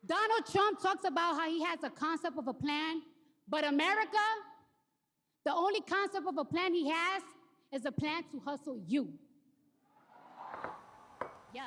Donald Trump talks about how he has a concept of a plan, but America, the only concept of a plan he has is a plan to hustle you. Yeah.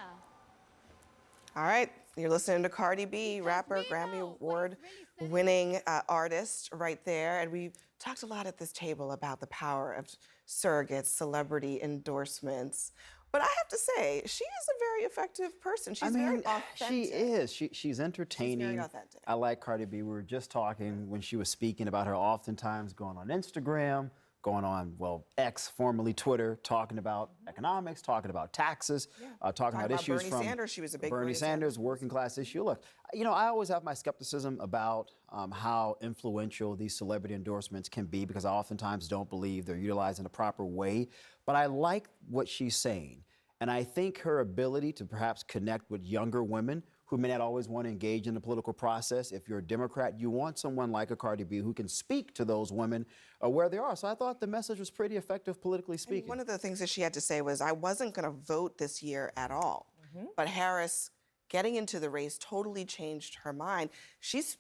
All right, you're listening to Cardi B, rapper, Grammy Award-winning artist right there. And we talked a lot at this table about the power of surrogates, celebrity endorsements. But I have to say, she is a very effective person. She's very authentic. She is. She's entertaining. She's very authentic. I like Cardi B. We were just talking when she was speaking about her oftentimes going on Instagram, going on, well, X, formerly Twitter, talking about economics, talking about taxes, talking about issues Bernie from Sanders. She was a big Bernie Sanders, working class issue. Look, you know, I always have my skepticism about how influential these celebrity endorsements can be because I oftentimes don't believe they're utilized in a proper way. But I like what she's saying. And I think her ability to perhaps connect with younger women who may not always want to engage in the political process. If you're a Democrat, you want someone like a Cardi B who can speak to those women where they are. So I thought the message was pretty effective, politically speaking. And one of the things that she had to say was, I wasn't going to vote this year at all. But Harris getting into the race totally changed her mind. She's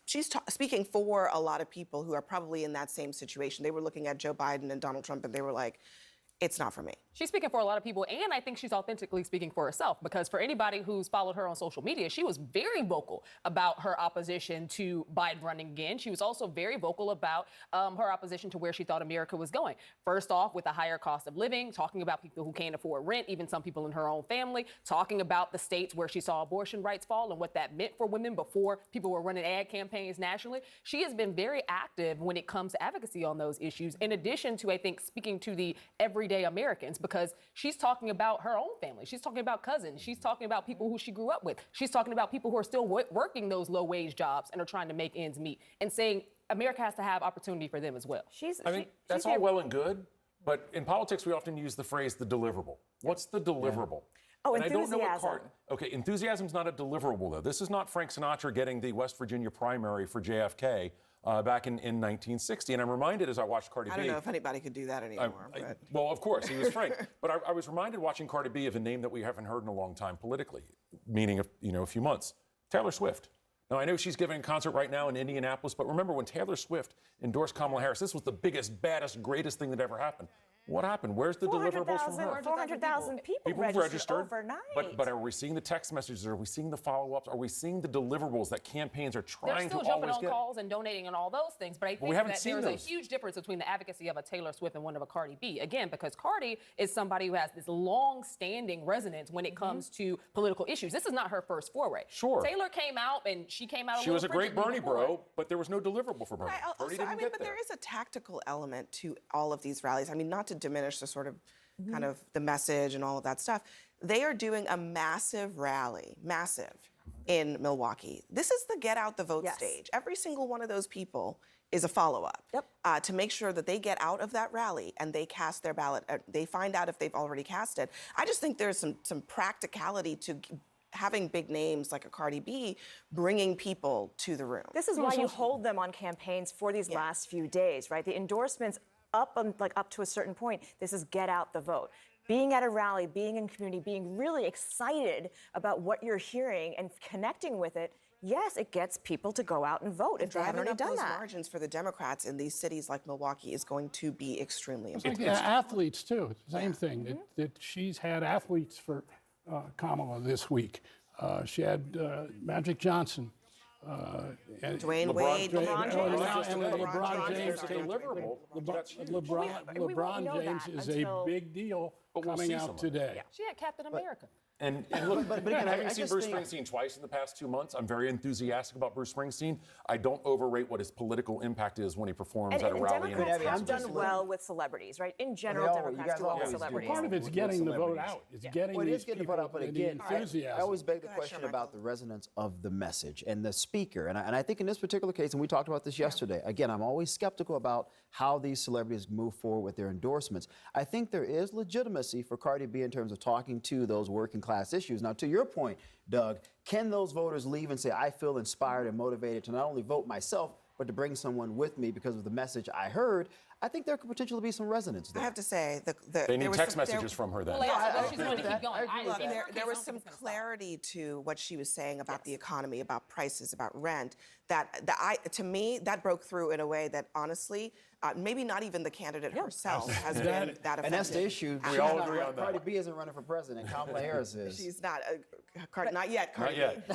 speaking for a lot of people who are probably in that same situation. They were looking at Joe Biden and Donald Trump, and they were like, it's not for me. She's speaking for a lot of people, and I think she's authentically speaking for herself, because for anybody who's followed her on social media, she was very vocal about her opposition to Biden running again. She was also very vocal about her opposition to where she thought America was going. First off, with a higher cost of living, talking about people who can't afford rent, even some people in her own family, talking about the states where she saw abortion rights fall and what that meant for women before people were running ad campaigns nationally. She has been very active when it comes to advocacy on those issues, in addition to, I think, speaking to the everyday Americans, because she's talking about her own family. She's talking about cousins. She's talking about people who she grew up with. She's talking about people who are still working those low-wage jobs and are trying to make ends meet, and saying America has to have opportunity for them as well. I mean, that's all well and good, but in politics, we often use the phrase the deliverable. What's the deliverable? Oh, and enthusiasm. I don't know what okay, enthusiasm's not a deliverable, though. This is not Frank Sinatra getting the West Virginia primary for JFK back in 1960. And I'm reminded as I watched Cardi B. I don't know if anybody could do that anymore. Well, of course, he was Frank. But I was reminded watching Cardi B of a name that we haven't heard in a long time politically, meaning a few months. Taylor Swift. Now, I know she's giving a concert right now in Indianapolis, but remember when Taylor Swift endorsed Kamala Harris, this was the biggest, baddest, greatest thing that ever happened. What happened? Where's the deliverables from her? 400,000 people registered overnight. But are we seeing the text messages? Are we seeing the follow-ups? Are we seeing the deliverables that campaigns are trying to always get? They're still jumping on calls and donating and all those things, but I think that there's a huge difference between the advocacy of a Taylor Swift and one of a Cardi B. Again, because Cardi is somebody who has this long-standing resonance when it comes to political issues. This is not her first foray. Sure. Taylor came out and she came out. She was a great Bernie bro, but there was no deliverable for Bernie. Bernie didn't get there. There is a tactical element to all of these rallies. I mean, not to diminish the sort of kind of the message and all of that stuff. They are doing a massive rally, in Milwaukee. This is the get out the vote stage. Every single one of those people is a follow-up to make sure that they get out of that rally and they cast their ballot. They find out if they've already cast it. I just think there's some practicality to having big names like a Cardi B bringing people to the room. This is why you hold them on campaigns for these last few days, right? The endorsements up to a certain point, this is get out the vote. Being at a rally, being in community, being really excited about what you're hearing and connecting with it, yes, it gets people to go out and vote if they haven't already done that. Those margins for the Democrats in these cities like Milwaukee is going to be extremely important. Athletes, too. Same thing. That she's had athletes for Kamala this week. She had Magic Johnson. Dwayne Wade, LeBron James. LeBron James is a big deal coming out today. She had Captain America. And look, but again, having seen Bruce Springsteen twice in the past 2 months, I'm very enthusiastic about Bruce Springsteen. I don't overrate what his political impact is when he performs at a rally. Democrats have done well with celebrities, right? In general, Democrats do well with celebrities. Part of it's getting the vote out. It's getting these people and the enthusiasm. I always beg the question about the resonance of the message and the speaker. And I think in this particular case, and we talked about this yesterday, again, I'm always skeptical about how these celebrities move forward with their endorsements. I think there is legitimacy for Cardi B in terms of talking to those working class issues. Now, to your point, Doug, can those voters leave and say, I feel inspired and motivated to not only vote myself, but to bring someone with me because of the message I heard? I think there could potentially be some resonance I there. have to say, They there need was text some- there- messages from her then. Well, yeah, I so she's agree going with to keep that. I going. agree with Look, that. there was I some don't think it's gonna stop. clarity to what she was saying about the economy, about prices, about rent. To me, that broke through in a way that honestly, maybe not even the candidate herself has been that effective. And that's the issue. We She's all not agree run- on that. Cardi B isn't running for president. Kamala Harris is. She's not, not yet, Cardi Not yet. B.